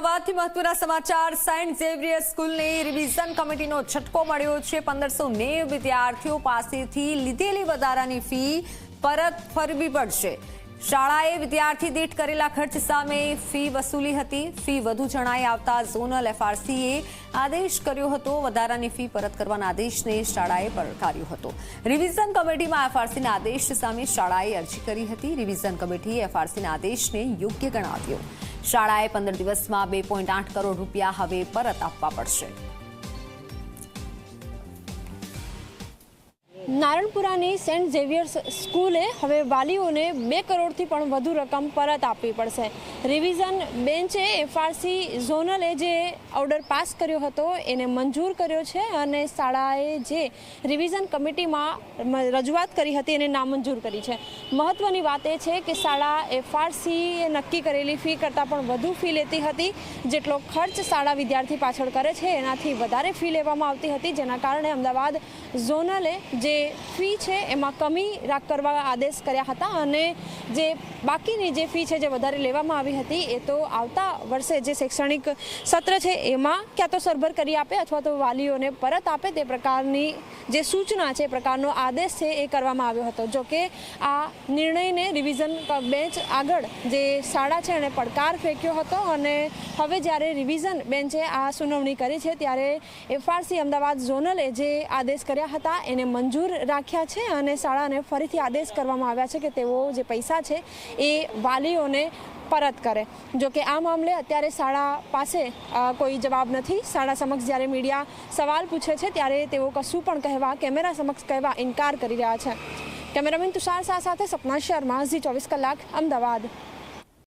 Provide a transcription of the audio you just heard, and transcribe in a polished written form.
અમદાવાદથી મહત્વના સમાચાર। સેન્ટ ઝેવિયર સ્કૂલની રિવિઝન કમિટીનો ઝટકો મળ્યો છે। 1590 વિદ્યાર્થીઓ પાસેથી લીધેલી વધારાની ફી પરત ફરવી પડશે। શાળાએ વિદ્યાર્થી દીઠ કરેલા ખર્ચ સામે ફી વસૂલી હતી। ફી વધુ જણાઈ આવતા ઝોનલ એફઆરસીએ આદેશ કર્યો હતો। વધારાની ફી પરત કરવાના આદેશને શાળાએ પડકાર્યો હતો। રિવિઝન કમિટીમાં એફઆરસીના આદેશ સામે શાળાએ અરજી કરી હતી। રિવિઝન કમિટીએ એફઆરસીના આદેશને યોગ્ય ગણાવ્યો। શાળાએ 15 દિવસમાં 2.8 કરોડ રૂપિયા હવે પરત આપવા પડશે। નારણપુરાની સેન્ટ ઝેવિયર્સ સ્કૂલે હવે વાલીઓને 2 કરોડથી પણ વધુ રકમ પરત આપવી પડશે। રિવિઝન બેન્ચે એફઆરસી ઝોનલે જે ઓર્ડર પાસ કર્યો હતો એને મંજૂર કર્યો છે અને શાળાએ જે રિવિઝન કમિટીમાં રજૂઆત કરી હતી એને નામંજૂર કરી છે। મહત્વની વાત એ છે કે શાળા એફઆરસીએ નક્કી કરેલી ફી કરતાં પણ વધુ ફી લેતી હતી। જેટલો ખર્ચ શાળા વિદ્યાર્થી પાછળ કરે છે એનાથી વધારે ફી લેવામાં આવતી હતી, જેના કારણે અમદાવાદ ઝોનલે જે ફી છે એમાં કમી કરવા આદેશ કર્યા હતા અને જે બાકીની જે ફી છે જે વધારે લેવામાં આવી હતી એ તો આવતા વર્ષે જે શૈક્ષણિક સત્ર છે એમાં ક્યાં તો સરભર કરી આપે અથવા તો વાલીઓને પરત આપે તે પ્રકારની જે સૂચના છે, એ પ્રકારનો આદેશ છે એ કરવામાં આવ્યો હતો। જો કે આ નિર્ણયને રિવિઝન બેન્ચ આગળ જે શાળા છે એને પડકાર ફેંક્યો હતો અને હવે જ્યારે રિવિઝન બેન્ચે આ સુનાવણી કરી છે ત્યારે એફઆરસી અમદાવાદ ઝોનલે જે આદેશ કર્યા હતા એને મંજૂર રાખ્યા છે અને શાળાને ફરીથી આદેશ કરવામાં આવ્યા છે કે તેઓ જે પૈસા છે એ વાલીઓને પરત કરે। જો કે આ મામલે અત્યારે શાળા પાસે કોઈ જવાબ નથી। શાળા સમક્ષ જ્યારે મીડિયા સવાલ પૂછે છે ત્યારે તેઓ કશું પણ કહેવા, કેમેરા સમક્ષ કહેવા ઇનકાર કરી રહ્યા છે। કેમેરામેન તુષાર શાહ સાથે સપના શર્મા, ઝી 24 કલાક, અમદાવાદ।